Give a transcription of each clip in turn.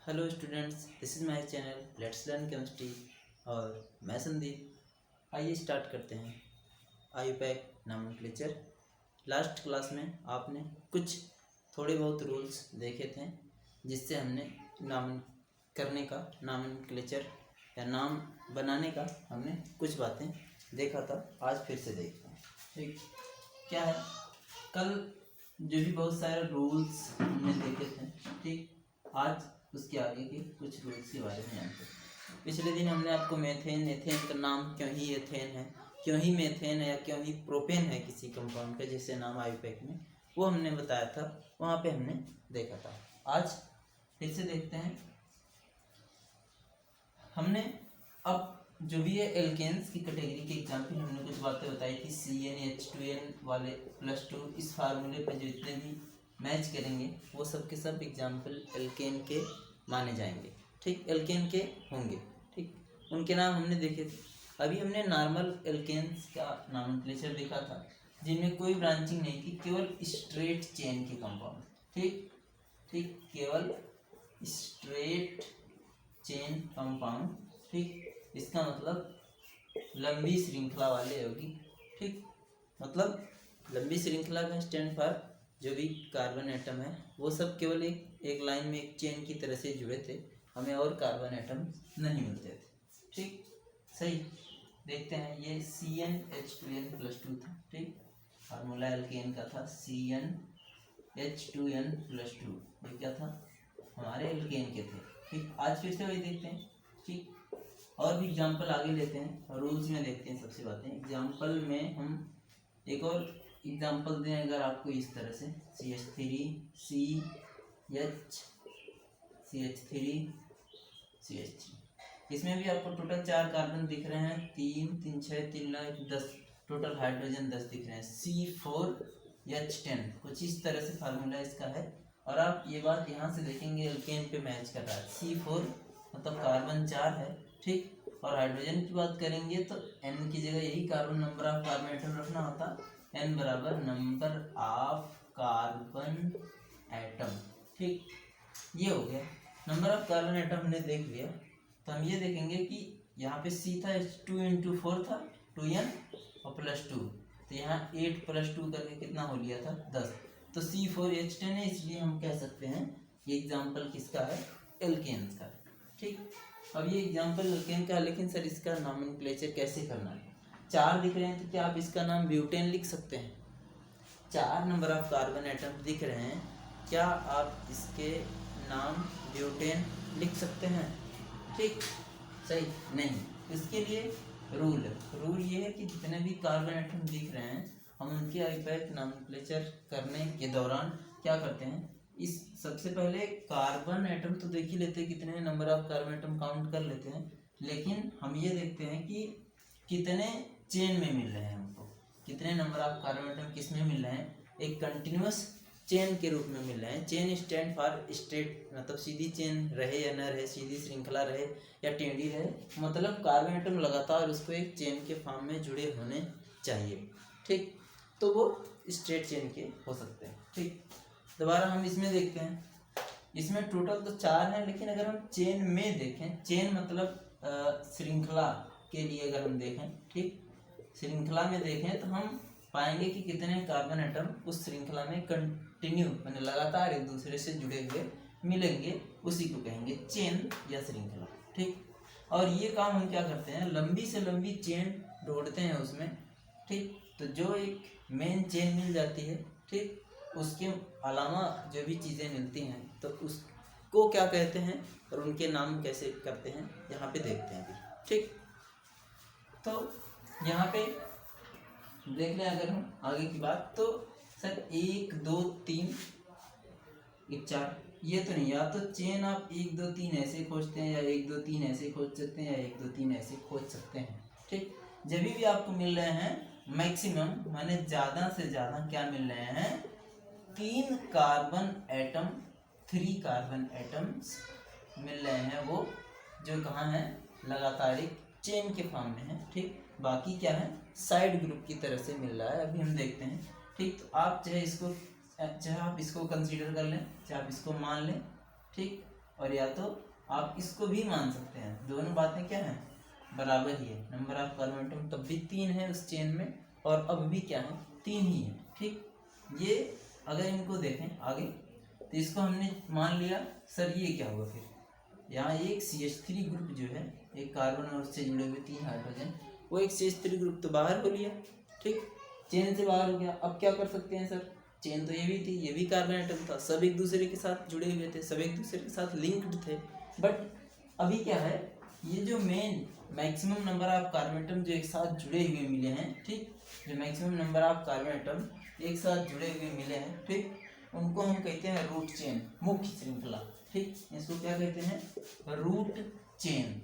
Hello students, this is my channel let's learn chemistry और मैं संदीप। आइए स्टार्ट करते हैं आईयूपैक नॉमेनक्लेचर। लास्ट क्लास में आपने कुछ थोड़े बहुत रूल्स देखे थे जिससे हमने नाम करने का नॉमेनक्लेचर या नाम बनाने का हमने कुछ बातें देखा था। आज फिर से देखते हैं। ठीक, क्या है, कल जो भी बहुत सारे रूल्स हमने देखे थे, ठीक, आज उसके आगे के कुछ रूल्स के बारे में जानते हैं। पिछले दिन हमने आपको मेथेन एथेन का नाम क्यों ही एथेन है, क्यों ही मेथेन है या क्यों ही प्रोपेन है किसी कंपाउंड का जैसे नाम आईयूपैक में, वो हमने बताया था, वहाँ पे हमने देखा था। आज फिर से देखते हैं। हमने अब जो भी है एल्केन्स की कैटेगरी के एग्जाम्पल हमने कुछ बातें बताई थी। CnH2n वाले +2 इस फार्मूले पर जो जितने भी मैच करेंगे वो सब के सब एग्जाम्पल एल्केन के माने जाएंगे। ठीक, एल्केन के होंगे। ठीक, उनके नाम हमने देखे थे। अभी हमने नॉर्मल एल्केन्स का नॉमेनक्लेचर देखा था जिनमें कोई ब्रांचिंग नहीं थी, केवल स्ट्रेट चेन के कंपाउंड। ठीक ठीक, केवल स्ट्रेट चेन कंपाउंड। ठीक, इसका मतलब लंबी श्रृंखला वाले यौगिक। ठीक, मतलब लंबी श्रृंखला का स्टैंड फॉर जो भी कार्बन एटम है वो सब केवल एक लाइन में एक चेन की तरह से जुड़े थे, हमें और कार्बन एटम नहीं मिलते थे। ठीक, सही। देखते हैं, ये CnH2n+2 था। ठीक, फार्मूला एल्केन का था CnH2n+2। ये क्या था, हमारे एल्केन के थे। ठीक, आज फिर से वही देखते हैं। ठीक, और भी एग्जाम्पल आगे लेते हैं, रूल्स में देखते हैं सबसे बातें। एग्जाम्पल में हम एक और एग्जाम्पल दें अगर आपको इस तरह से CH3 CH3 इसमें भी आपको टोटल 4 कार्बन दिख रहे हैं, 3 3 6 3 9 10, टोटल हाइड्रोजन 10 दिख रहे हैं। C4H10 कुछ इस तरह से फार्मूला इसका है। और आप ये बात यहाँ से देखेंगे एल्केन पे मैच कर रहा है। C4 मतलब कार्बन 4 है। ठीक, और हाइड्रोजन की बात करेंगे तो N की जगह यही carbon number of carbon atom रखना होता। N बराबर नंबर ऑफ कार्बन एटम। ठीक, ये हो गया नंबर ऑफ कार्बन एटम हमने देख लिया। तो हम ये देखेंगे कि यहाँ पे C था, 2 × 4 था, 2n और +2, तो यहाँ 8 + 2 करके कितना हो लिया था, 10। तो C4H10 है, इसलिए हम कह सकते हैं ये एग्जाम्पल किसका है, एल्केन्स का। ठीक, अब ये एग्जाम्पल एल्केन का, लेकिन सर इसका नॉमेनक्लेचर कैसे करना है। 4 दिख रहे हैं तो क्या आप इसका नाम ब्यूटेन लिख सकते हैं। 4 नंबर ऑफ कार्बन एटम दिख रहे हैं, क्या आप इसके नाम ब्यूटेन लिख सकते हैं। ठीक, सही नहीं। इसके लिए रूल ये है कि जितने भी कार्बन एटम दिख रहे हैं हम उनके आईयूपैक नॉमेनक्लेचर करने के दौरान क्या करते हैं, इस सबसे पहले कार्बन एटम तो देख ही लेते हैं, कितने number of carbon atom count कर लेते हैं, लेकिन हम ये देखते हैं कि कितने चेन में मिल रहे हैं हमको, कितने नंबर ऑफ कार्बन एटम किस में मिल रहे हैं, एक कंटिन्यूस चेन के रूप में मिल रहे हैं। चेन स्टैंड फॉर स्ट्रेट, मतलब सीधी चेन रहे या न रहे, सीधी श्रृंखला रहे या टेढ़ी रहे, मतलब कार्बन एटम लगातार उसको एक चेन के फॉर्म में जुड़े होने चाहिए। ठीक, तो वो स्ट्रेट चेन के हो सकते हैं। ठीक, दोबारा हम इसमें देखते हैं, इसमें टोटल तो 4 हैं, लेकिन अगर हम चेन में देखें, चेन मतलब श्रृंखला के लिए अगर हम देखें, ठीक, श्रृंखला में देखें तो हम पाएंगे कि कितने कार्बन एटम उस श्रृंखला में कंटिन्यू यानी लगातार एक दूसरे से जुड़े हुए मिलेंगे, उसी को कहेंगे चेन या श्रृंखला। ठीक, और ये काम हम क्या करते हैं, लंबी से लंबी चेन ढूंढते हैं उसमें। ठीक, तो जो एक मेन चेन मिल जाती है, ठीक, उसके अलावा जो भी चीज़ें मिलती हैं तो उसको क्या कहते हैं और उनके नाम कैसे करते हैं यहाँ पे देखते हैं। ठीक, तो यहाँ पे देख लें अगर हम आगे की बात, तो सर 1 2 3 1 4 ये तो नहीं, या तो चेन आप 1 2 3 ऐसे खोजते हैं, या 1 2 3 ऐसे खोज सकते हैं, या 1 2 3 ऐसे खोज सकते हैं। ठीक, जब भी आपको मिल रहे हैं मैक्सिमम माने ज़्यादा से ज़्यादा क्या मिल रहे हैं, 3 कार्बन एटम, 3 कार्बन एटम्स मिल रहे हैं, वो जो कहाँ हैं, लगातार एक चेन के फॉर्म में है। ठीक, बाकी क्या है, साइड ग्रुप की तरह से मिल रहा है, अभी हम देखते हैं। ठीक, तो आप चाहे आप इसको कंसीडर कर लें, चाहे आप इसको मान लें। ठीक, और या तो आप इसको भी मान सकते हैं। दोनों बातें क्या हैं, बराबर ही है। नंबर ऑफ कार्बन एटम तब भी 3 है उस चेन में, और अब भी क्या है, 3 ही है। ठीक, ये अगर इनको देखें आगे तो इसको हमने मान लिया। सर ये क्या हुआ फिर, यहाँ एक CH3 ग्रुप जो है, एक कार्बन और उससे जुड़े हुए 3 हाइड्रोजन, वो एक CH3 ग्रुप तो बाहर हो लिया। ठीक, चेन से बाहर हो गया। अब क्या कर सकते हैं सर, चेन तो ये भी थी, ये भी कार्बन एटम था, सब एक दूसरे के साथ जुड़े हुए थे, सब एक दूसरे के साथ लिंक्ड थे। बट अभी क्या है, ये जो main maximum number of carbon atom जो एक साथ जुड़े हुए मिले हैं, ठीक, जो maximum number of carbon atom एक साथ जुड़े हुए मिले हैं, ठीक, उनको हम कहते हैं रूट चेन, मुख्य श्रृंखला। ठीक, इसको क्या कहते हैं, रूट चेन।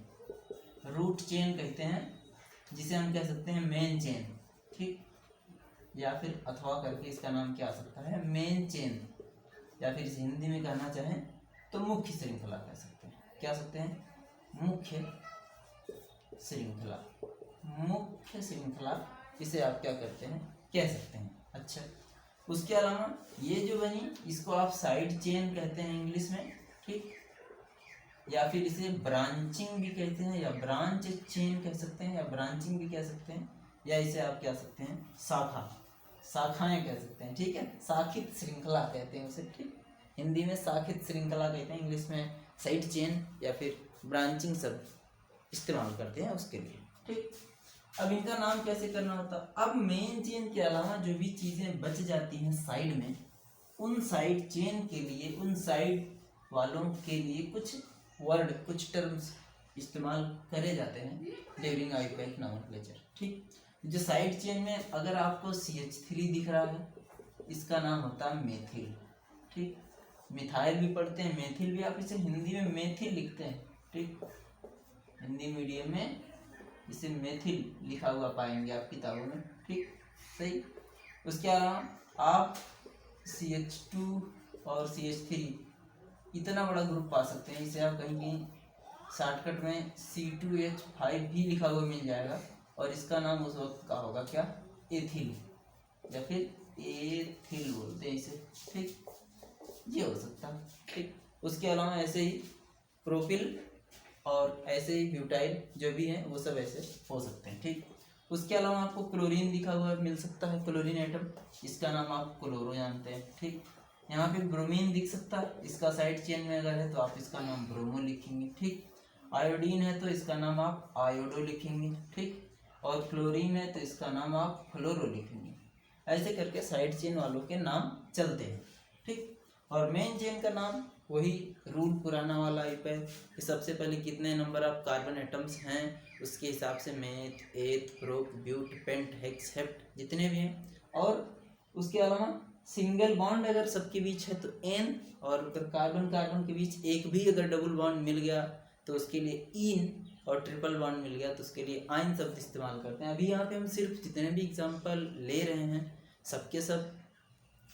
रूट चेन कहते हैं, जिसे हम कह सकते हैं मेन चेन। ठीक, या फिर अथवा करके इसका नाम क्या आ सकता है, मेन चेन, या फिर इसे हिंदी में कहना चाहें तो मुख्य श्रृंखला कह सकते हैं। क्या सकते हैं, मुख्य श्रृंखला। मुख्य श्रृंखला इसे आप क्या करते हैं, कह सकते हैं। अच्छा, उसके अलावा ये जो बनी, इसको आप साइड चेन कहते हैं इंग्लिश में। ठीक, या फिर इसे ब्रांचिंग भी कहते हैं, या ब्रांच चेन कह सकते हैं, या ब्रांचिंग भी कह सकते हैं, या इसे आप क्या सकते हैं, शाखा, शाखाएं कह सकते हैं। ठीक है, शाखित श्रृंखला कहते हैं उसे। ठीक, हिंदी में शाखित श्रृंखला कहते हैं, इंग्लिश में साइड चेन या फिर ब्रांचिंग शब्द इस्तेमाल करते हैं उसके लिए। ठीक, अब इनका नाम कैसे करना होता है। अब मेन चेन के अलावा जो भी चीज़ें बच जाती हैं साइड में, उन साइड चेन के लिए, उन साइड वालों के लिए कुछ वर्ड, कुछ टर्म्स इस्तेमाल करे जाते हैं ड्यूरिंग आईयूपैक नोमेनक्लेचर। ठीक, जो साइड चेन में अगर आपको CH3 दिख रहा है, इसका नाम होता है मेथिल। ठीक, मिथाइल भी पढ़ते हैं, मेथिल भी, आप इसे हिंदी में मेथिल लिखते हैं। ठीक, हिंदी मीडियम में इसे मेथिल लिखा हुआ पाएंगे आप किताबों में। ठीक, सही। उसके अलावा आप CH2 और CH3 इतना बड़ा ग्रुप पा सकते हैं। इसे आप कहीं भी शॉर्टकट में C2H5 भी लिखा हुआ मिल जाएगा, और इसका नाम उस वक्त का होगा क्या, एथिल, या फिर एथिल बोलते हैं इसे। ठीक, ये हो सकता है। ठीक, उसके अलावा ऐसे ही प्रोपिल और ऐसे ही ब्यूटाइल जो भी हैं वो सब ऐसे हो सकते हैं। ठीक, उसके अलावा आपको क्लोरीन लिखा हुआ मिल सकता है, क्लोरीन एटम, इसका नाम आप क्लोरो जानते हैं। ठीक, यहाँ पे ब्रोमीन दिख सकता है, इसका साइड चेन में अगर है तो आप इसका नाम ब्रोमो लिखेंगे। ठीक, आयोडीन है तो इसका नाम आप आयोडो लिखेंगे। ठीक, और क्लोरीन है तो इसका नाम आप फ्लोरो लिखेंगे। ऐसे करके साइड चेन वालों के नाम चलते हैं। ठीक, और मेन चेन का नाम वही रूल पुराना वाला आईयूपैक कि सबसे पहले कितने नंबर ऑफ कार्बन एटम्स हैं उसके हिसाब से meth, eth, prop, but, pent, hex, hept जितने भी हैं, और उसके अलावा सिंगल बॉन्ड अगर सबके बीच है तो एन, और अगर कार्बन कार्बन के बीच एक भी अगर डबल बॉन्ड मिल गया तो उसके लिए इन, और ट्रिपल बॉन्ड मिल गया तो उसके लिए आइन शब्द इस्तेमाल करते हैं। अभी यहाँ पे हम सिर्फ जितने भी एग्जांपल ले रहे हैं सबके सब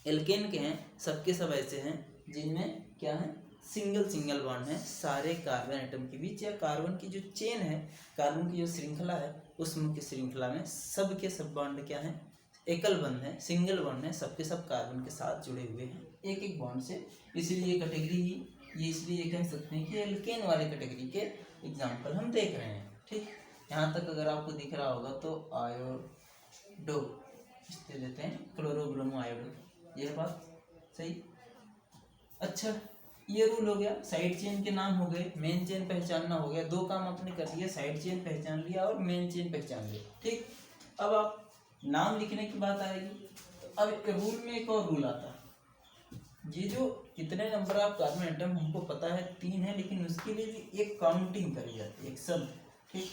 एल्केन के हैं, सबके सब ऐसे हैं जिनमें क्या है, सिंगल सिंगल बॉन्ड है सारे कार्बन एटम के बीच, या कार्बन की जो चेन है, कार्बन की जो श्रृंखला है उस मुख्य श्रृंखला में सब के सब बॉन्ड क्या है, एकल बंध है, सिंगल बॉन्ड है, सबके सब कार्बन के साथ जुड़े हुए हैं एक एक बॉन्ड से। इसीलिए कैटेगरी ही ये इसलिए कह सकते हैं कि एल्केन वाले कैटेगरी के एग्जाम्पल हम देख रहे हैं। ठीक, यहाँ तक अगर आपको दिख रहा होगा तो आयोडो इससे देते हैं, क्लोरो ब्रोमो आयोडो, यह बात सही। अच्छा, ये रूल हो गया, साइड चेन के नाम हो गए, मेन चेन पहचानना हो गया, दो काम आपने कर दिया, साइड चेन पहचान लिया और मेन चेन पहचान लिया। ठीक, अब आप नाम लिखने की बात आएगी, तो अब रूल में एक और रूल आता है। ये जो कितने नंबर ऑफ कार्बन एटम हमको पता है 3 है, लेकिन उसके लिए भी एक काउंटिंग करी जाती है, एक शब्द। ठीक,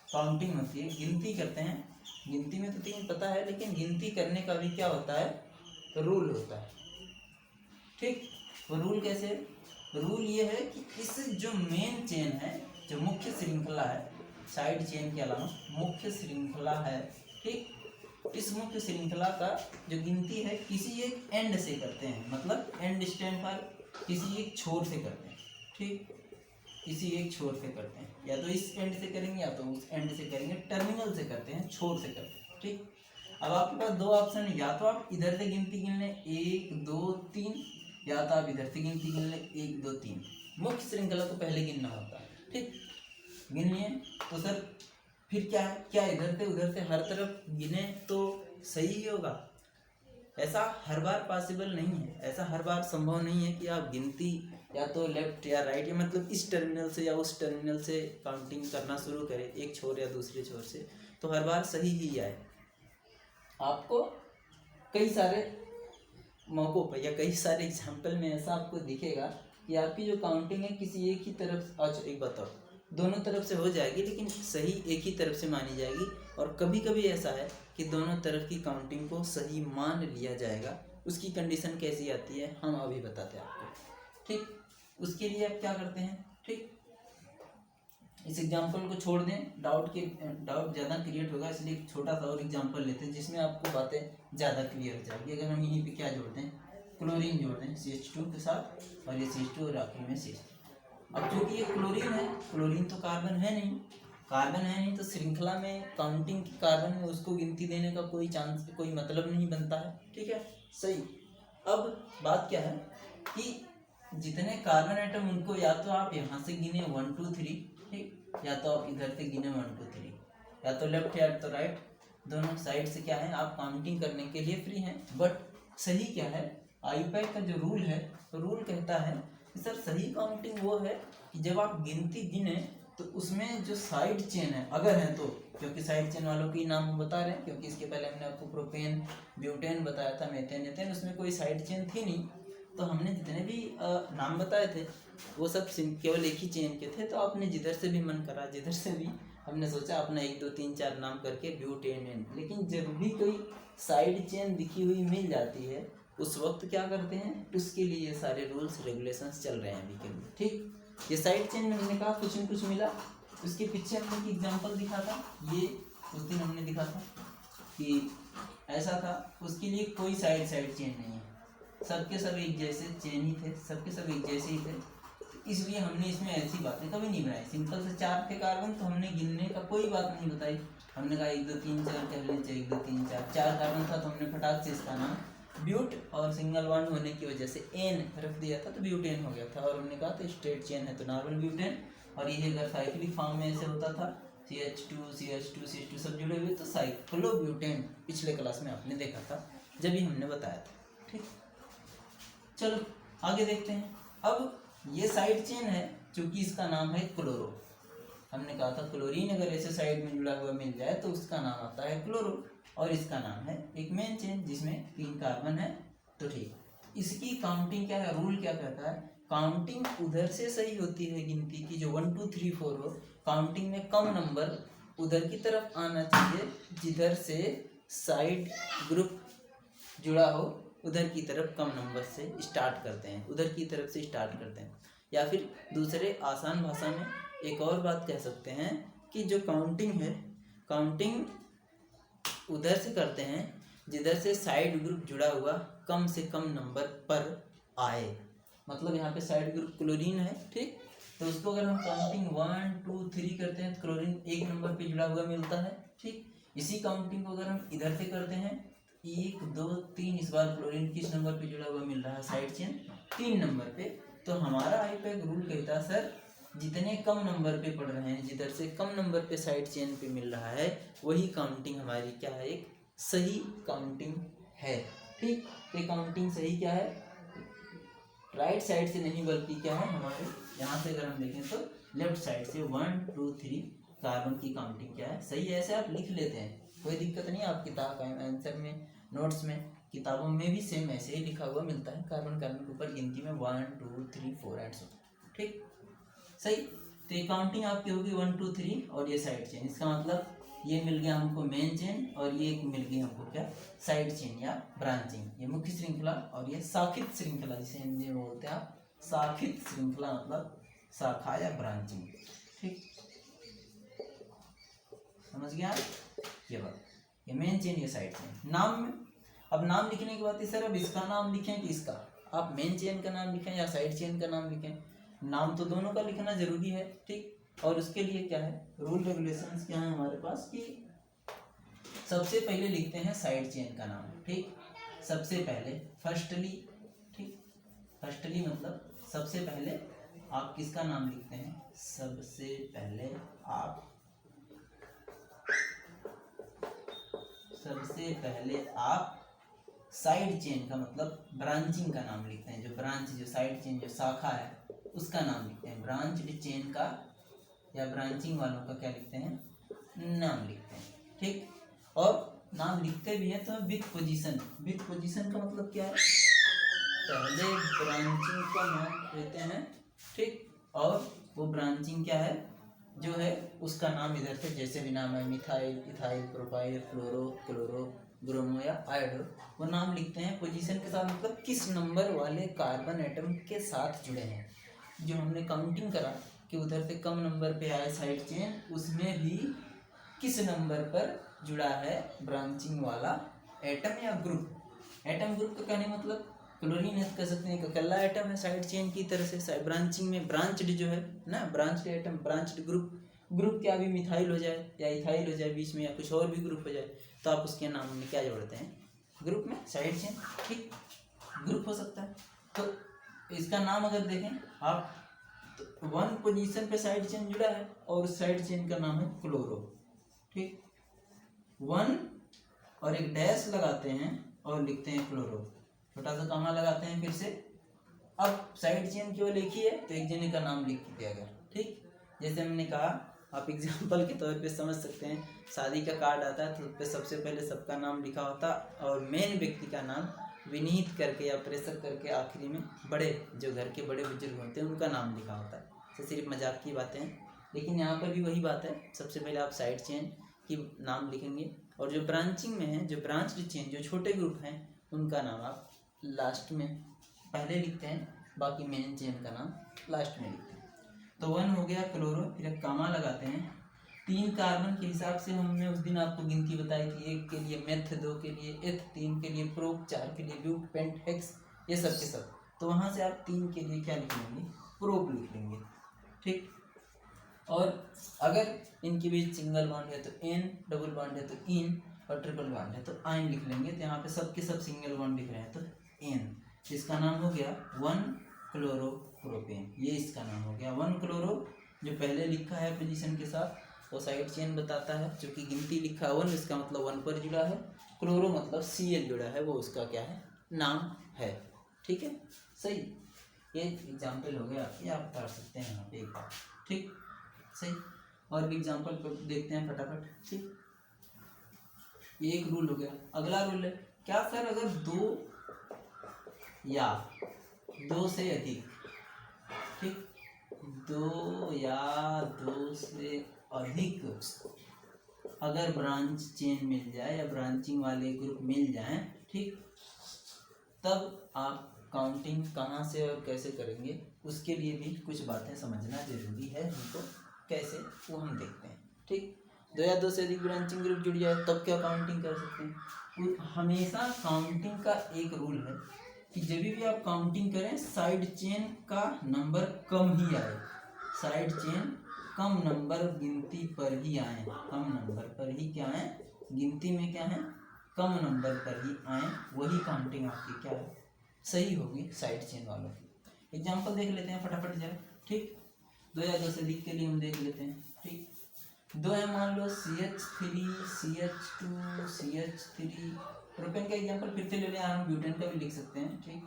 काउंटिंग होती है, गिनती करते हैं। गिनती में तो 3 पता है, लेकिन गिनती करने का भी क्या होता है, रूल होता है। ठीक, वो रूल कैसे, रूल ये है कि इस जो मेन चेन है, जो मुख्य श्रृंखला है, साइड चेन के अलावा मुख्य श्रृंखला है, ठीक, इस मुख्य श्रृंखला का जो गिनती है किसी एक एंड से करते हैं, मतलब एंड स्टैंड पर किसी एक छोर से करते हैं। ठीक, किसी एक छोर से करते हैं, या तो इस एंड से करेंगे या तो उस एंड से करेंगे, टर्मिनल से करते हैं, छोर से करते हैं। ठीक, अब आपके पास 2 ऑप्शन है, या तो आप इधर से गिनती गिन लें 1 2 3, या तो आप इधर से गिनती गिन ले 1 2 3, मुख्य श्रृंखला को पहले गिनना होता है, ठीक, गिन लिए। तो सर फिर क्या है, क्या इधर से उधर से हर तरफ गिने तो सही ही होगा? ऐसा हर बार पॉसिबल नहीं है, ऐसा हर बार संभव नहीं है कि आप गिनती या तो लेफ्ट या राइट या मतलब इस टर्मिनल से या उस टर्मिनल से काउंटिंग करना शुरू करें, एक छोर या दूसरे छोर से, तो हर बार सही ही आए। आपको कई सारे मौक़ों पर या कई सारे एग्जाम्पल में ऐसा आपको दिखेगा कि आपकी जो काउंटिंग है किसी एक ही तरफ, अच्छा एक बताओ, दोनों तरफ से हो जाएगी लेकिन सही एक ही तरफ से मानी जाएगी, और कभी कभी ऐसा है कि दोनों तरफ की काउंटिंग को सही मान लिया जाएगा। उसकी कंडीशन कैसी आती है हम अभी बताते हैं आपको, ठीक। उसके लिए आप क्या करते हैं, ठीक, इस एग्जाम्पल को छोड़ दें, डाउट ज़्यादा क्रिएट होगा, इसलिए एक छोटा सा और एग्जाम्पल लेते हैं जिसमें आपको बातें ज़्यादा क्लियर हो जाएगी। अगर हम यहीं पे क्या जोड़ते हैं, क्लोरीन जोड़ दें CH2 के साथ, और ये CH2 और आखिर में CH2। अब चूंकि ये क्लोरीन है, क्लोरीन तो कार्बन है नहीं, तो श्रृंखला में काउंटिंग की कार्बन में उसको गिनती देने का कोई चांस, कोई मतलब नहीं बनता है, ठीक है, सही। अब बात क्या है कि जितने कार्बन एटम उनको या तो आप यहाँ से गिने 1 2 3, ठीक, या तो आप इधर से गिने 1 2 3, या तो लेफ्ट या तो राइट, दोनों साइड से क्या है आप काउंटिंग करने के लिए फ्री हैं। बट सही क्या है, आईयूपैक का जो रूल है, तो रूल कहता है कि सर सही काउंटिंग वो है कि जब आप गिनती गिने तो उसमें जो साइड चेन है, अगर है तो, क्योंकि साइड चेन वालों के नाम हम बता रहे हैं, क्योंकि इसके पहले हमने आपको प्रोपेन ब्यूटेन बताया था, मेथेन एथेन, उसमें कोई साइड चेन थी नहीं, तो हमने जितने भी नाम बताए थे वो सब केवल एक ही चेन के थे। तो आपने जिधर से भी मन करा, जिधर से भी हमने सोचा अपना 1 2 3 4 नाम करके ब्यूटेन, लेकिन जब भी कोई साइड चेन दिखी हुई मिल जाती है उस वक्त क्या करते हैं, उसके लिए ये सारे रूल्स रेगुलेशंस चल रहे हैं अभी के लिए, ठीक। ये साइड चेन में हमने कहा कुछ न कुछ मिला, उसके पीछे हमने एक एग्जांपल दिखा था, ये उस दिन हमने दिखा था कि ऐसा था, उसके लिए कोई साइड चेन नहीं है, सबके सब एक जैसे चेन ही थे, सबके सब एक जैसे ही थे, तो इसलिए हमने इसमें ऐसी बातें कभी नहीं बनाई। सिंपल से 4 थे कार्बन, तो हमने गिनने का कोई बात नहीं बताई, हमने कहा 1 2 3 4 कह लेना चाहिए, 1 2 3 4 कार्बन था, तो हमने फटाक से इसका नाम ब्यूट और सिंगल बॉन्ड होने की वजह से एन रख दिया था, तो ब्यूटेन हो गया था। और हमने कहा था स्ट्रेट चेन है तो नॉर्मल ब्यूटेन, और ये अगर साइक्लिक फॉर्म में ऐसे होता था CH2 सब जुड़े हुए तो साइक्लोब्यूटेन, पिछले क्लास में आपने देखा था जब ही हमने बताया था, ठीक। चलो आगे देखते हैं। अब ये साइड चेन है, चूंकि इसका नाम है क्लोरो, हमने कहा था क्लोरीन अगर ऐसे साइड में जुड़ा हुआ मिल जाए तो उसका नाम आता है क्लोरो, और इसका नाम है एक मेन चेन जिसमें 3 कार्बन है, तो ठीक। इसकी काउंटिंग क्या है, रूल क्या कहता है, काउंटिंग उधर से सही होती है गिनती की जो 1 2 3 4 हो, काउंटिंग में कम नंबर उधर की तरफ आना चाहिए जिधर से साइड ग्रुप जुड़ा हो, उधर की तरफ कम नंबर से स्टार्ट करते हैं, उधर की तरफ से स्टार्ट करते हैं। या फिर दूसरे आसान भाषा में एक और बात कह सकते हैं कि जो काउंटिंग है, काउंटिंग उधर से करते हैं जिधर से साइड ग्रुप जुड़ा हुआ कम से कम नंबर पर आए। मतलब यहाँ पे साइड ग्रुप क्लोरीन है, ठीक, तो उसको अगर हम काउंटिंग 1 2 3 करते हैं तो क्लोरीन 1 नंबर पे जुड़ा हुआ मिलता है, ठीक। इसी काउंटिंग को अगर हम इधर से करते हैं 1 2 3, इस बार क्लोरीन किस नंबर पे जुड़ा हुआ मिल रहा है, साइड चेन 3 नंबर पे। तो हमारा आईयूपैक रूल कहता है सर जितने कम नंबर पे पढ़ रहे हैं, जिधर से कम नंबर पे साइड चेन पे मिल रहा है, वही काउंटिंग हमारी क्या है, एक सही काउंटिंग है, ठीक। ये काउंटिंग सही क्या है, राइट साइड से नहीं बल्कि क्या है हमारे यहाँ से अगर हम देखें तो लेफ्ट साइड से 1 2 3 कार्बन की काउंटिंग क्या है, सही है। ऐसे आप लिख लेते हैं, कोई दिक्कत नहीं। आप किताब आंसर में, नोट्स में, किताबों में भी सेम ऐसे ही लिखा हुआ मिलता है, कार्बन कार्बन के ऊपर गिनती में 1 2 3 4 एंड सो, ठीक, सही। तो ये काउंटिंग आपकी होगी 1 2 3 और ये साइड चेन, इसका मतलब ये मिल गया हमको मेन चेन और ये मिल गई हमको क्या, साइड चेन या ब्रांचिंग। ये मुख्य श्रृंखला और ये शाखित श्रृंखला, जिसे हिंदी में बोलते हैं आप शाखित श्रृंखला, मतलब शाखा या ब्रांचिंग, ठीक, समझ गया ये बात। ये मेन चेन, ये साइड चेन। नाम में, अब नाम लिखने के बाद सर अब इसका नाम लिखें कि इसका, आप मेन चेन का नाम लिखें या साइड चेन का नाम लिखें, नाम तो दोनों का लिखना जरूरी है, ठीक। और उसके लिए क्या है, रूल रेगुलेशंस क्या है हमारे पास कि सबसे पहले लिखते हैं साइड चेन का नाम, ठीक, सबसे पहले फर्स्टली, ठीक, फर्स्टली मतलब सबसे पहले आप किसका नाम लिखते हैं? सबसे पहले आप साइड चेन का मतलब ब्रांचिंग का नाम लिखते हैं। जो ब्रांच, जो साइड चेन, जो शाखा है उसका नाम लिखते हैं। ब्रांच्ड चेन का या ब्रांचिंग वालों का क्या लिखते हैं? नाम लिखते हैं। ठीक, और नाम लिखते भी हैं तो विथ पोजीशन। विथ पोजीशन का मतलब क्या है? पहले ब्रांचिंग का नाम लेते हैं, ठीक, और वो ब्रांचिंग क्या है जो है उसका नाम इधर से जैसे भी नाम है, मिथाइल, इथाइल, प्रोपाइल, फ्लोरो, क्लोरो, ब्रोमो या आयोडो, वो नाम लिखते हैं। पोजीशन के साथ मतलब किस नंबर वाले कार्बन एटम के साथ जुड़े हैं। जो हमने काउंटिंग करा कि उधर से कम नंबर पे आए साइड चेन, उसमें भी किस नंबर पर जुड़ा है ब्रांचिंग वाला एटम या ग्रुप। एटम ग्रुप का कहने मतलब क्लोरीन है, कह सकते हैं एक अकेला एटम है साइड चेन की तरह से। ब्रांचिंग में ब्रांच्ड जो है ना, branched atom, branched group. Group क्या भी मिथाइल हो जाए या इथाइल हो जाए बीच में, या कुछ और भी ग्रुप हो जाए, तो आप उसके नाम में क्या जोड़ते हैं? ग्रुप में साइड चेन। ठीक, ग्रुप हो सकता है। तो इसका नाम अगर देखें आप, तो 1 पोजीशन पे साइड चेन जुड़ा है और उस साइड चेन का नाम है क्लोरो। ठीक, 1 और एक डैश लगाते हैं और लिखते हैं क्लोरो, छोटा सा कामा लगाते हैं फिर से। अब साइड चेन केवल एक ही है तो एक जने का नाम लिख दिया गया। ठीक, जैसे हमने कहा, आप एग्जाम्पल के तौर पे समझ सकते हैं, शादी का कार्ड आता है तो उस पर सबसे पहले सबका नाम लिखा होता और मेन व्यक्ति का नाम विनीत करके या प्रेशर करके आखिरी में बड़े, जो घर के बड़े बुजुर्ग होते हैं उनका नाम लिखा होता है। तो सिर्फ मजाक की बातें हैं, लेकिन यहाँ पर भी वही बात है। सबसे पहले आप साइड चेन की नाम लिखेंगे और जो ब्रांचिंग में है, जो ब्रांच्ड चेन, जो छोटे ग्रुप हैं, उनका नाम आप लास्ट में पहले लिखते हैं, बाकी मेन चेन का नाम लास्ट में लिखते हैं। तो 1 हो गया क्लोरो, फिर एक कामा लगाते हैं। 3 कार्बन के हिसाब से हमने उस दिन आपको गिनती बताई थी, 1 के लिए मेथ, 2 के लिए एथ, 3 के लिए प्रोप, 4 के लिए ब्यूट, पेंट, हेक्स, ये सब के सब। तो वहाँ से आप 3 के लिए क्या लिख लेंगे? प्रोप लिख लेंगे। ठीक, और अगर इनके बीच सिंगल बॉन्ड है तो एन, डबल बॉन्ड है तो इन, और ट्रिपल बॉन्ड है तो आइन लिख लेंगे। तो यहाँ पे सब के सब सिंगल बॉन्ड दिख रहे हैं तो एन। इसका नाम हो गया 1 क्लोरोप्रोपेन, ये इसका नाम हो गया 1 क्लोरो। जो पहले लिखा है पोजीशन के साथ वो साइड चेन बताता है, जो कि गिनती लिखा है 1, इसका मतलब 1 पर जुड़ा है। क्लोरो मतलब Cl जुड़ा है, वो उसका क्या है? नाम है। ठीक है, सही। ये एग्जाम्पल हो गया, ये आप पढ़ सकते हैं यहाँ पे एक बार। ठीक, सही। और भी एग्जाम्पल देखते हैं फटाफट। ठीक, ये एक रूल हो गया। अगला रूल है क्या सर? अगर 2 या 2 से अधिक, ठीक, 2 या 2 से अधिक अगर ब्रांच चेन मिल जाए या ब्रांचिंग वाले ग्रुप मिल जाएं, ठीक, तब आप काउंटिंग कहाँ से और कैसे करेंगे, उसके लिए भी कुछ बातें समझना जरूरी है हमको। कैसे, वो हम देखते हैं। ठीक, 2 या 2 से अधिक ब्रांचिंग ग्रुप जुड़ जाए तब क्या काउंटिंग कर सकते हैं? हमेशा काउंटिंग का एक रूल है कि जब भी आप काउंटिंग करें साइड चेन का नंबर कम ही आए। साइड चेन कम नंबर गिनती पर ही आए, कम नंबर पर ही क्या आए? गिनती में क्या है? कम नंबर पर ही आए, वही काउंटिंग आपकी क्या है? सही होगी साइड चेन वालों की। एग्जाम्पल देख लेते हैं फटाफट जरा। ठीक, 2 या 2 से अधिक के लिए हम देख लेते हैं। ठीक, 2 है मान लो CH3, CH2, CH3। प्रोपेन का एग्जाम्पल फिर से ले लें, हम ब्यूटेन का भी लिख सकते हैं। ठीक,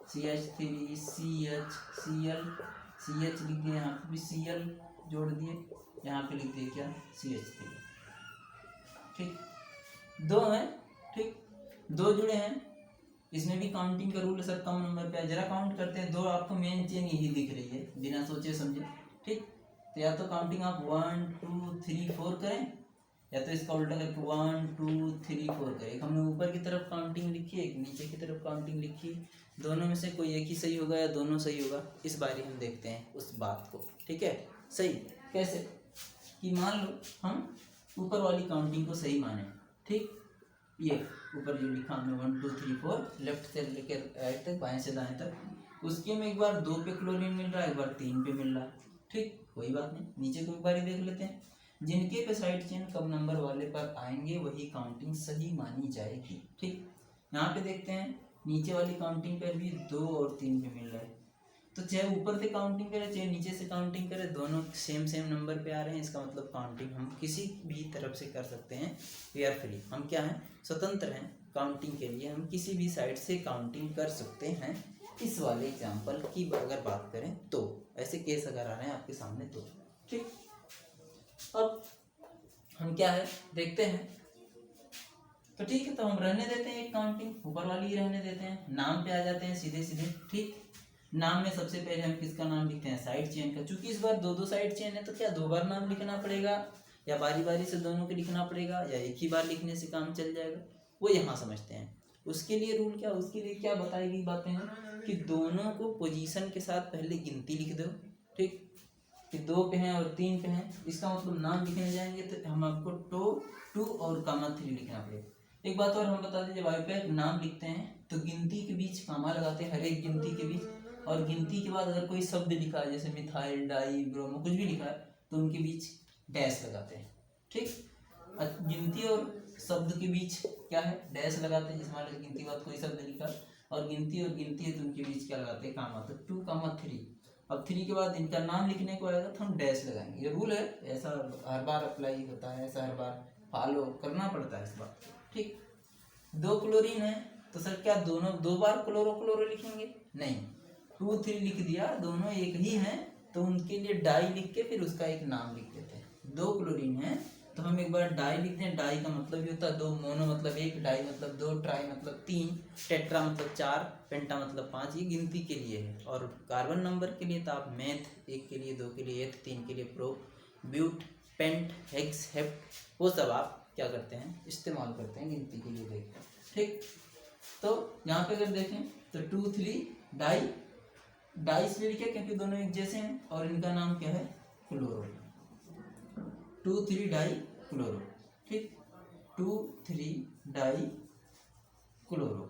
CH3, CH, Cl, CH लिख दिए, यहाँ पे भी Cl जोड़ दिए, यहाँ पे लिख दिए क्या? CH3। ठीक, 2 है, ठीक, 2 जुड़े हैं, इसमें भी काउंटिंग का रूल सर कम नंबर पे है। जरा काउंट करते हैं। 2 आपको मेन चेन यही दिख रही है बिना सोचे समझे। ठीक, तो या तो काउंटिंग आप 1 2 3 4 करें, या तो इसका उल्टा करके 1 2 3 4 करें। एक हमने ऊपर की तरफ काउंटिंग लिखी है, एक नीचे की तरफ काउंटिंग लिखी है। दोनों में से कोई एक ही सही होगा या दोनों सही होगा, इस बारी हम देखते हैं उस बात को। ठीक है, सही कैसे? कि मान लो हम ऊपर वाली काउंटिंग को सही माने। ठीक, ये ऊपर जो लिखा हमने 1 2 3 4, लेफ्ट से लेकर राइट तक, बाएं से दाएं तक, उसके में एक बार 2 पे क्लोरीन मिल रहा है, एक बार 3 पे मिल रहा है। ठीक, कोई बात नहीं, नीचे को एक बार देख लेते हैं। जिनके पे साइड चेन कम नंबर वाले पर आएंगे वही काउंटिंग सही मानी जाएगी। ठीक, यहाँ पे देखते हैं नीचे वाली काउंटिंग पर भी 2 और 3 पे मिल रहा है। तो चाहे ऊपर से काउंटिंग करे चाहे नीचे से काउंटिंग करे, दोनों सेम नंबर पे आ रहे हैं। इसका मतलब काउंटिंग हम किसी भी तरफ से कर सकते हैं। वी आर फ्री, हम क्या हैं, स्वतंत्र हैं। काउंटिंग के लिए हम किसी भी साइड से काउंटिंग कर सकते हैं। इस वाले एग्जाम्पल की अगर बात करें तो ऐसे केस अगर आ रहे हैं आपके सामने तो ठीक। अब हम क्या है देखते हैं, तो ठीक है, तो हम रहने देते हैं एक काउंटिंग, ऊपर वाली ही रहने देते हैं। नाम पे आ जाते हैं सीधे सीधे। ठीक, नाम में सबसे पहले हम किसका नाम लिखते हैं, साइड चेन का। चूंकि इस बार दो साइड चेन है तो क्या 2 बार नाम लिखना पड़ेगा, या बारी बारी से दोनों के लिखना पड़ेगा, या एक ही बार लिखने से काम चल जाएगा, वो यहाँ समझते हैं। उसके लिए रूल क्या, उसके लिए क्या बताई गई बातें हैं कि दोनों को पोजीशन के साथ पहले गिनती लिख दो। ठीक, कि 2 पे हैं और 3 पे हैं, इसका मतलब नाम लिखने जाएंगे तो हम आपको 2 और कामा 3 लिखना पड़ेगा। एक बात और हम बता दें, जब आप नाम लिखते हैं तो गिनती के बीच कामा लगाते हैं, हर एक गिनती के बीच। और गिनती के बाद अगर कोई शब्द लिखा है, जैसे मिथाइल, डाई, ब्रोमो, कुछ भी लिखा है, तो उनके बीच डैश लगाते हैं। ठीक, गिनती और शब्द के बीच क्या है, डैश लगाते हैं। जैसे मान लो गिनती के बाद कोई शब्द लिखा और गिनती है तो उनके बीच क्या लगाते हैं, कामा। तो 2, 3। अब 3 के बाद इनका नाम लिखने को आएगा तो हम डैश लगाएंगे। ये रूल है, ऐसा हर बार अप्लाई होता है, ऐसा हर बार फॉलो करना पड़ता है इस बात को। ठीक, 2 क्लोरीन है तो सर क्या दोनों 2 बार क्लोरो लिखेंगे, नहीं। 2, 3 लिख दिया, दोनों एक ही हैं तो उनके लिए डाई लिख के फिर उसका एक नाम लिख देते हैं। 2 क्लोरीन है तो हम एक बार डाई लिखते हैं। डाई का मतलब ये होता है 2, मोनो मतलब 1, डाई मतलब 2, ट्राई मतलब 3, टेट्रा मतलब 4, पेंटा मतलब 5। ये गिनती के लिए है। और कार्बन नंबर के लिए तो आप मैथ, 1 के लिए, 2 के लिए, 3 के लिए pro, but, pent, hex, hept, वो सब आप क्या करते हैं, इस्तेमाल करते हैं गिनती के लिए। देखते हैं ठीक, तो यहाँ पे अगर देखें तो 2, 3 डाई इसलिए लिखे क्योंकि दोनों एक जैसे हैं और इनका नाम क्या है, क्लोरो। 2, 3 die chloro. ठीक, 2, 3 डाई क्लोरो,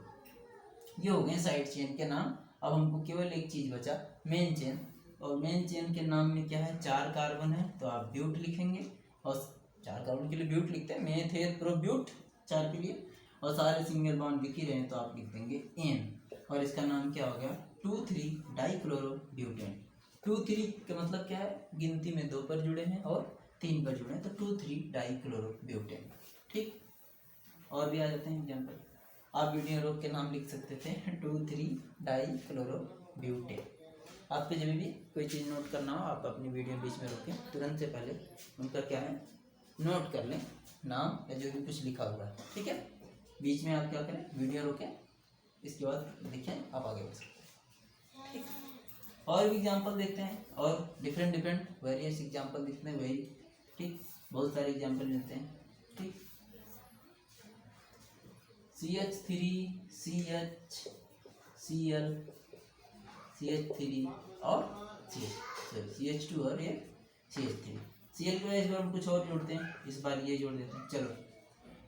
ये हो गए साइड चेन के नाम। अब हमको केवल एक चीज बचा, मेन चेन। और मेन चेन के नाम में क्या है, 4 कार्बन है तो आप ब्यूट लिखेंगे। और 4 कार्बन के लिए ब्यूट लिखते हैं, मेथ, प्रो, ब्यूट 4 के लिए। और सारे सिंगल बॉन्ड दिख ही रहे हैं तो आप लिख देंगे एन। और इसका नाम क्या हो गया, 2, 3 डाई क्लोरो ब्यूटेन। 2, 3 का मतलब क्या है, गिनती में 2 पर जुड़े हैं और 3 पर जुड़े हैं, तो 2, 3 डाई क्लोरो ब्यूटेन। ठीक, और भी आ जाते हैं एग्जाम्पल। आप वीडियो रोक के नाम लिख सकते थे, 2, 3 डाई क्लोरो ब्यूटेन। आपको जब भी कोई चीज़ नोट करना हो आप अपनी वीडियो बीच में रोकें, तुरंत से पहले उनका क्या है नोट कर लें, नाम या जो भी कुछ लिखा हुआ है। ठीक है, बीच में आप क्या करें, वीडियो रोकें, इसके बाद देखें, आप आगे बढ़ सकते हैं। ठीक, और भी एग्जाम्पल देखते हैं और डिफरेंट वेरियस एग्जाम्पल देखते हैं वही। ठीक, बहुत सारे एग्जाम्पल मिलते हैं। ठीक, CH3, CH, Cl, CH3 और CH2 और ये CH3। Cl को इस बार हम कुछ और जोड़ते हैं, इस बार ये जोड़ देते हैं। चलो,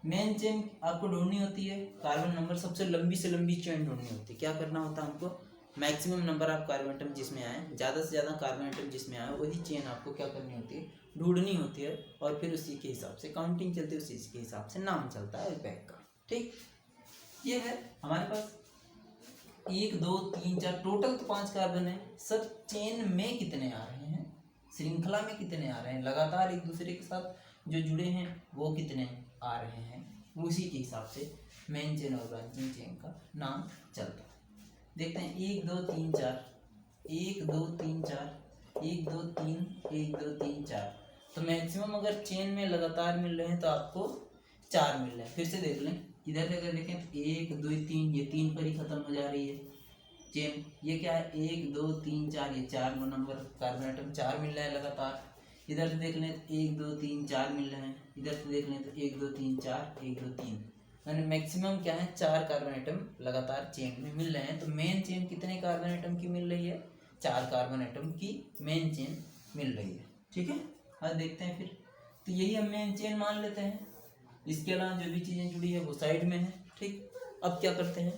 मेन चेन आपको ढूंढनी होती है, कार्बन नंबर सबसे लंबी से लंबी चेन ढूंढनी होती है। क्या करना होता है हमको, maximum number of carbon atom जिसमें आए, ज़्यादा से ज़्यादा कार्बन एटम जिसमें आए, वही चेन आपको क्या करनी होती है, ढूंढनी होती है। और फिर उसी के हिसाब से काउंटिंग चलती है, उसी के हिसाब से नाम चलता है पैक का। ठीक, ये है हमारे पास 1, 2, 3, 4 टोटल तो 5 कार्बन है। सर चेन में कितने आ रहे हैं, श्रृंखला में कितने आ रहे हैं, लगातार एक दूसरे के साथ जो जुड़े हैं वो कितने आ रहे हैं, उसी के हिसाब से मेन चेन और ब्रांचिंग चेन का नाम चलता है। देखते हैं 1, 2, 3, 4, 1, 2, 3, 4, 1, 2, 3, 1, 2, 3, 4। तो मैक्सिमम अगर चेन में लगातार मिल रहे हैं तो आपको 4 मिल रहे हैं। फिर से देख लें, इधर से अगर देखें 1, 2, 3, ये 3 पर ही खत्म हो जा रही है चेन। ये क्या है, 1, 2, 3, 4, ये 4 नंबर कार्बन एटम 4 मिल रहे हैं लगातार। इधर से देख लें 1, 2, 3, 4 मिल रहे हैं। इधर से देख लें तो 1, 2, 3, 4, 1, 2, 3, यानी मैक्सिमम क्या है, 4 कार्बन एटम लगातार चेन में मिल रहे हैं। तो मेन चेन कितने कार्बन एटम की मिल रही है, 4 कार्बन एटम की मेन चेन मिल रही है। ठीक है, आज देखते हैं फिर। तो यही हम मेन चेन मान लेते हैं, इसके अलावा जो भी चीज़ें जुड़ी है वो साइड में है। ठीक, अब क्या करते हैं,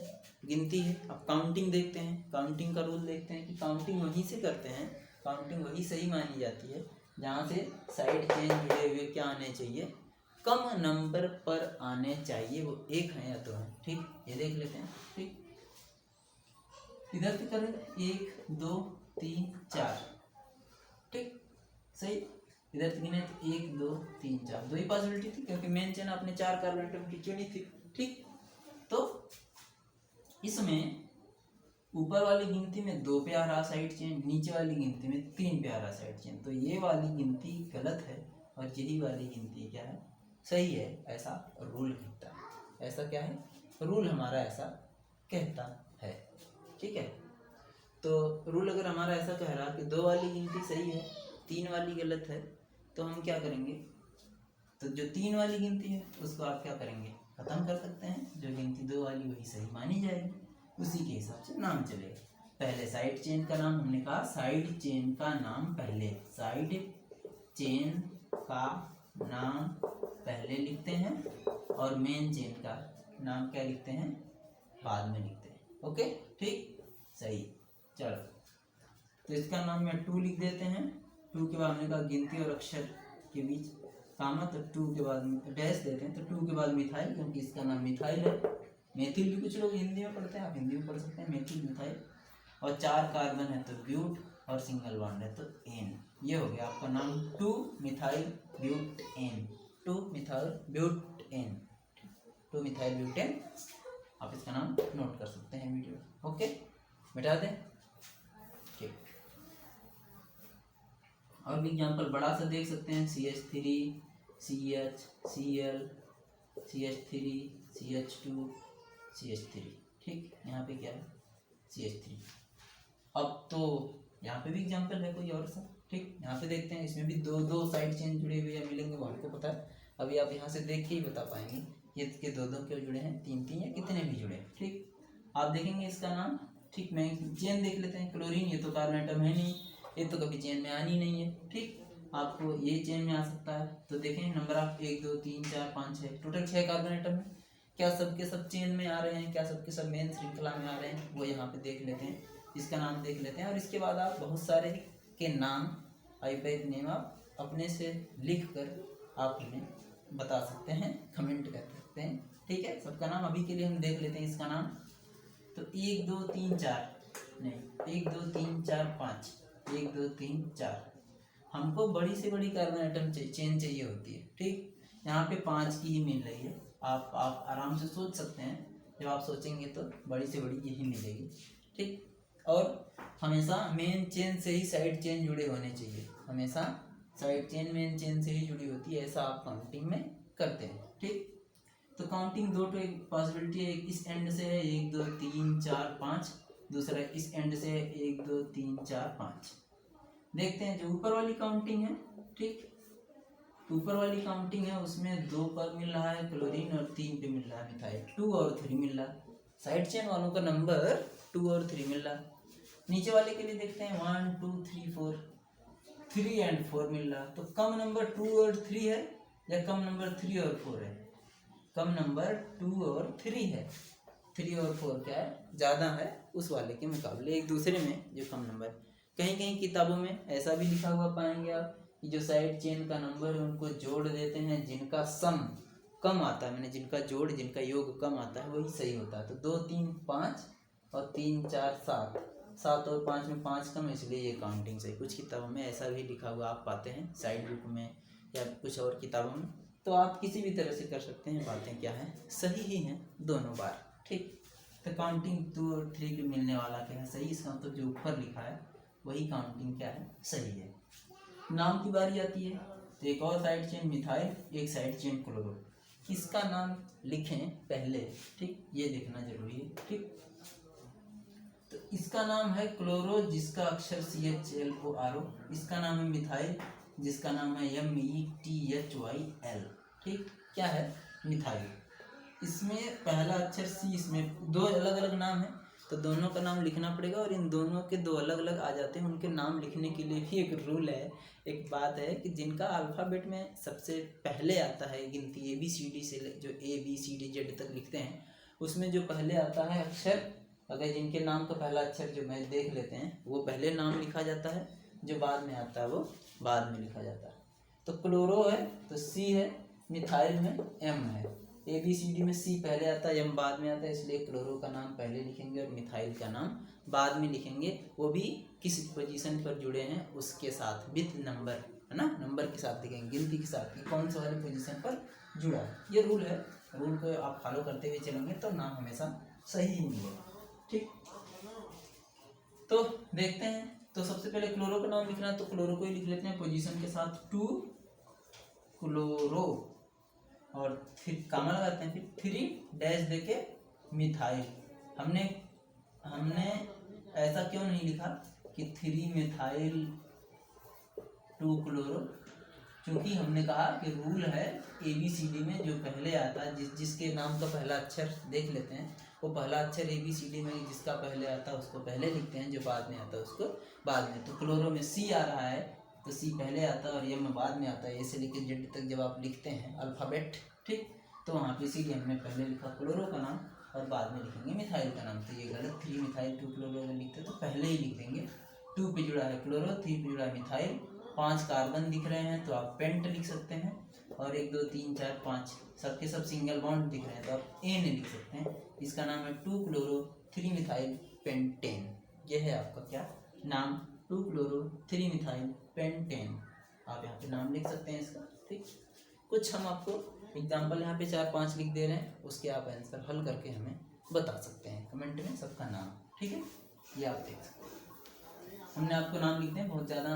गिनती है। अब काउंटिंग देखते हैं, काउंटिंग का रूल देखते हैं कि काउंटिंग वहीं से करते हैं, काउंटिंग वही सही मानी जाती है जहाँ से साइड चेन जुड़े हुए क्या आने चाहिए, कम नंबर पर आने चाहिए। वो 1 है या 2 है। ठीक, ये देख लेते हैं। ठीक, इधर से करें 1 2 3 4, ठीक सही। इधर से गिने तो 1 2 3 4, दो ही पॉसिबिलिटी थी क्योंकि मेन चेन अपने 4 कार्बन एटम की चुनी थी, ठीक। तो इसमें ऊपर वाली गिनती में 2 पे आ रहा साइड चेन, नीचे वाली गिनती में 3 पे आ रहा साइड चेन, तो ये वाली गिनती गलत है और यही वाली गिनती क्या है, सही है, ऐसा रूल कहता है। ऐसा क्या है, रूल हमारा ऐसा कहता है, ठीक है। तो रूल अगर हमारा ऐसा कह रहा कि 2 वाली गिनती सही है, 3 वाली गलत है, तो हम क्या करेंगे, तो जो 3 वाली गिनती है उसको आप क्या करेंगे, खत्म कर सकते हैं। जो गिनती 2 वाली वही सही मानी जाएगी, उसी के हिसाब से नाम चलेगा। पहले साइड चेन का नाम, हमने कहा साइड चेन का नाम पहले, साइड चेन का नाम पहले लिखते हैं और मेन चेन का नाम क्या लिखते हैं, बाद में लिखते हैं, ओके ठीक सही। चलो तो इसका नाम में 2 लिख देते हैं। 2 के बाद हमने कहा गिनती और अक्षर के बीच कामा, तो 2 के बाद डैश देते हैं, तो 2 के बाद मिथाइल, क्योंकि इसका नाम मिथाइल है। मेथिल भी कुछ लोग हिंदी में पढ़ते हैं, आप हिंदी में पढ़ सकते हैं, मेथिल मिथाइल। और 4 कार्बन है तो ब्यूट, और सिंगल बॉन्ड है तो एन। ये हो गया आपका नाम 2 methyl butene, 2 methyl butene, 2 methyl butane. आप इसका नाम नोट कर सकते हैं वीडियो, ओके मिटा दें, ठीक। और भी एग्जाम्पल बड़ा सा देख सकते हैं, CH3 CH Cl CH3 CH2 CH3, ठीक। यहाँ पे क्या है CH3। अब तो यहाँ पे भी एग्जाम्पल है कोई और सा, ठीक। यहाँ पे देखते हैं, इसमें भी 2 साइड चेन जुड़े हुए या मिलेंगे, वो हमको पता है। अभी आप यहाँ से देख के ही बता पाएंगे ये 2 क्यों जुड़े हैं, 3 या कितने भी जुड़े हैं, ठीक। आप देखेंगे इसका नाम, ठीक। मैं चेन देख लेते हैं, क्लोरीन ये तो कार्बन एटम है नहीं, ये तो कभी चेन में आनी नहीं है, ठीक। आपको ये चेन में आ सकता है, तो देखें number of 1 2 3 4 5 6, total 6 carbon atom है। क्या सबके सब चेन में आ रहे हैं, क्या सबके सब मेन श्रृंखला में आ रहे हैं, वो यहाँ पे देख लेते हैं, इसका नाम देख लेते हैं। और इसके बाद आप बहुत सारे के नाम आईपैक नेम आप अपने से लिख कर आप हमें बता सकते हैं, कमेंट कर सकते हैं, ठीक है। सबका नाम अभी के लिए हम देख लेते हैं इसका नाम। तो 1 2 3 4 नहीं, 1 2 3 4 5, 1 2 3 4, हमको बड़ी से बड़ी कार्बन एटम चेन चाहिए होती है, ठीक। यहाँ पे 5 की ही मिल रही है, आप आराम से सोच सकते हैं, जब आप सोचेंगे तो बड़ी से बड़ी यही मिलेगी, ठीक। और हमेशा मेन चेन से ही साइड चेन जुड़े होने चाहिए, हमेशा साइड चेन मेन चेन से ही जुड़ी होती है, ऐसा आप काउंटिंग में करते हैं, ठीक। तो काउंटिंग 2 तो एक पॉसिबिलिटी है, एक इस एंड से है 1 2 3 4 5, दूसरा इस एंड से है 1 2 3 4 5। देखते हैं जो ऊपर वाली काउंटिंग है, ठीक। ऊपर वाली काउंटिंग है उसमें 2 पर मिल रहा है क्लोरीन और 3 पे मिल रहा है मिथाइल, 2 और 3 मिल रहा है। साइड चेन वालों का नंबर 2 और 3 मिल रहा है। नीचे वाले के लिए देखते हैं 1 2 3 4, 3 एंड 4 मिल रहा है। तो कम नंबर 2 और 3 है या कम नंबर 3 और 4 है, कम नंबर 2 और 3 है। 3 और 4 क्या है, ज़्यादा है उस वाले के मुकाबले एक दूसरे में जो कम नंबर। कहीं कहीं किताबों में ऐसा भी लिखा हुआ पाएंगे आप कि जो साइड चेन का नंबर है उनको जोड़ देते हैं, जिनका सम कम आता है, मैंने जिनका जोड़ जिनका योग कम आता है वही सही होता है। तो 2 3 5 और 3 4 7, 7 और 5 में 5 कम है, इसलिए ये काउंटिंग सही। कुछ किताबों में ऐसा भी लिखा हुआ आप पाते हैं, साइड बुक में या कुछ और किताबों में। तो आप किसी भी तरह से कर सकते हैं, बातें क्या हैं सही ही हैं दोनों बार, ठीक। तो काउंटिंग 2 और 3 के मिलने वाला क्या है सही, इसका मतलब जो ऊपर लिखा है वही काउंटिंग क्या है सही है। नाम की बारी आती है, तो एक और साइड चेन मिथाइल, एक साइड चेन क्लोरो, इसका नाम लिखें पहले, ठीक। ये देखना जरूरी है, ठीक। तो इसका नाम है क्लोरो जिसका अक्षर CHLORO, इसका नाम है मिथाइल जिसका नाम है METHYL, ठीक। क्या है मिथाइल, इसमें पहला अक्षर C, इसमें 2 अलग अलग नाम है तो दोनों का नाम लिखना पड़ेगा, और इन दोनों के 2 अलग अलग आ जाते हैं। उनके नाम लिखने के लिए भी एक रूल है, एक बात है कि जिनका अल्फ़ाबेट में सबसे पहले आता है गिनती ABCD से, जो ABCDZ तक लिखते हैं उसमें जो पहले आता है अक्षर, अगर जिनके नाम का पहला अक्षर जो मैं देख लेते हैं वो पहले नाम लिखा जाता है, जो बाद में आता है वो बाद में लिखा जाता है। तो क्लोरो है तो C है, मिथाइल में M है, ABCD में C पहले आता है, M बाद में आता है, इसलिए क्लोरो का नाम पहले लिखेंगे और मिथाइल का नाम बाद में लिखेंगे। वो भी किस पोजीशन पर जुड़े हैं उसके साथ, विथ नंबर, है ना, नंबर के साथ लिखेंगे, गिनती के साथ कि कौन से वाले पोजीशन पर जुड़ा है। ये रूल है, रूल को आप फॉलो करते हुए चलेंगे तो नाम हमेशा सही ही मिलेगा। ठीक, तो देखते हैं। तो सबसे पहले क्लोरो का नाम लिखना है तो क्लोरो को ही लिख लेते हैं पोजीशन के साथ 2 क्लोरो, और फिर कामा लगाते हैं, फिर 3 डैश देके मिथाइल। हमने ऐसा क्यों नहीं लिखा कि 3 मिथाइल 2 क्लोरो, क्योंकि हमने कहा कि रूल है ABCD में जो पहले आता है, जिसके नाम का पहला अक्षर देख लेते हैं, वो पहला अक्षर ABCD में जिसका पहले आता है उसको पहले लिखते हैं, जो बाद में आता है उसको बाद में। तो क्लोरो में C आ रहा है तो C पहले आता है और M बाद में आता है। A से लेकर Z तक जब आप लिखते हैं अल्फ़ाबेट, ठीक, तो वहाँ पे इसीलिए हमने पहले लिखा क्लोरो का नाम और बाद में लिखेंगे मिथाइल का नाम। तो ये गलत, 3 मिथाइल 2 क्लोरो अगर लिखते तो पहले ही लिख देंगे। 2 पे जुड़ा है क्लोरो, 3 पे जुड़ा है मिथाइल, 5 कार्बन दिख रहे हैं तो आप पेंट लिख सकते हैं, और 1 2 3 4 5 सबके सब सिंगल बॉन्ड दिख रहे हैं तो आप एन लिख सकते हैं। इसका नाम है 2 क्लोरो 3 मिथाइल पेंटेन। ये है आपका क्या नाम, 2 क्लोरो 3 मिथाइल पेंटेन। आप यहाँ पे नाम लिख सकते हैं इसका। ठीक, कुछ हम आपको एग्जाम्पल यहाँ पे 4-5 लिख दे रहे हैं, उसके आप आंसर हल करके हमें बता सकते हैं कमेंट में सबका नाम। ठीक है, ये आप देख सकते हैं। हमने आपको नाम लिखते हैं, बहुत ज़्यादा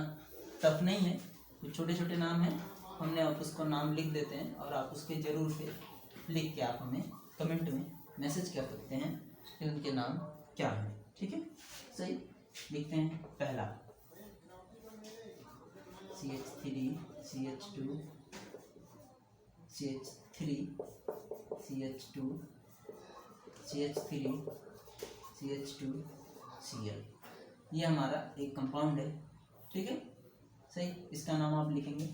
टफ नहीं है, कुछ छोटे छोटे नाम हैं, हमने आप उसको नाम लिख देते हैं और आप उसके ज़रूर से लिख के आप हमें कमेंट में मैसेज कर सकते हैं कि उनके नाम क्या है। ठीक है, सही लिखते हैं। पहला CH3 CH2 CH3 CH2 CH3 CH2 Cl, ये हमारा एक कंपाउंड है। ठीक है, सही, इसका नाम आप लिखेंगे।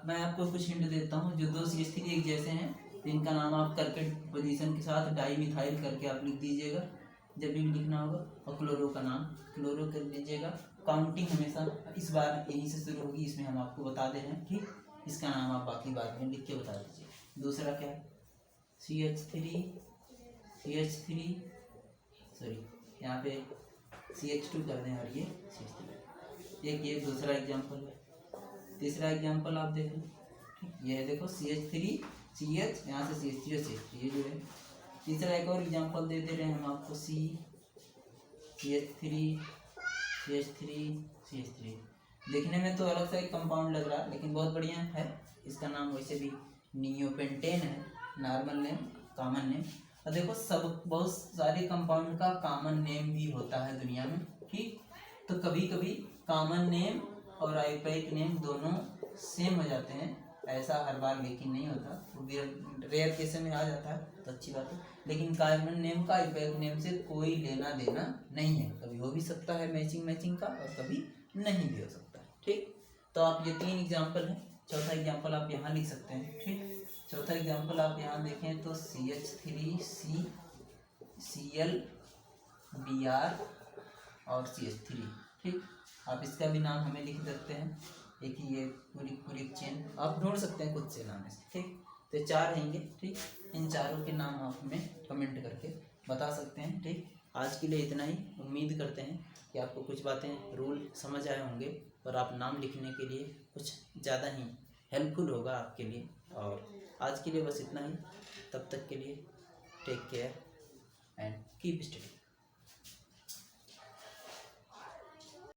मैं आपको कुछ हिंट देता हूँ, जो 2 CH3 एक जैसे हैं तो इनका नाम आप करके पोजीशन के साथ डाई मिथाइल करके आप लिख दीजिएगा जब भी लिखना होगा, और क्लोरो का नाम क्लोरो कर लीजिएगा। काउंटिंग हमेशा इस बार यहीं से शुरू होगी, इसमें हम आपको बता दे रहे हैं। ठीक, इसका नाम आप बाकी बात में लिख के बता दीजिए। दूसरा क्या है, CH3 सॉरी यहाँ पे CH2 कर दें और ये CH3। ये दूसरा एग्जाम्पल है। तीसरा एग्जाम्पल आप देख लो, ये है, देखो CH3 CH, यहाँ से CH3 और CH3 ये जो है। तीसरा एक और एग्जाम्पल दे रहे हैं हम आपको, CH3 देखने में तो अलग सा एक कंपाउंड लग रहा है लेकिन बहुत बढ़िया है। इसका नाम वैसे भी नियोपेंटेन है, नॉर्मल नेम, कॉमन नेम। और देखो सब बहुत सारे कंपाउंड का कॉमन नेम भी होता है दुनिया में। ठीक, तो कभी कभी कॉमन नेम और आयुर्वेदिक नेम दोनों सेम हो जाते हैं, ऐसा हर बार लेकिन नहीं होता, वो रेयर केस में आ जाता है तो अच्छी बात है। लेकिन कॉमन नेम का आयुर्वेदिक नेम से कोई लेना देना नहीं है, कभी हो भी सकता है मैचिंग का और कभी नहीं भी हो सकता है। ठीक, तो आप ये 3 एग्जाम्पल हैं। चौथा एग्जाम्पल आप यहाँ लिख सकते हैं। ठीक, चौथा एग्जाम्पल आप यहाँ देखें तो CH3 Cl Br और CH3। ठीक, आप इसका भी नाम हमें लिख सकते हैं, एक ही ये पूरी चेन आप ढूंढ सकते हैं खुद से नाम इसके। ठीक, तो 4 रहेंगे। ठीक, इन चारों के नाम आप हमें कमेंट करके बता सकते हैं। ठीक, आज के लिए इतना ही। उम्मीद करते हैं कि आपको कुछ बातें रूल समझ आए होंगे और आप नाम लिखने के लिए कुछ ज़्यादा ही हेल्पफुल होगा आपके लिए। और आज के लिए बस इतना ही, तब तक के लिए take care and keep study.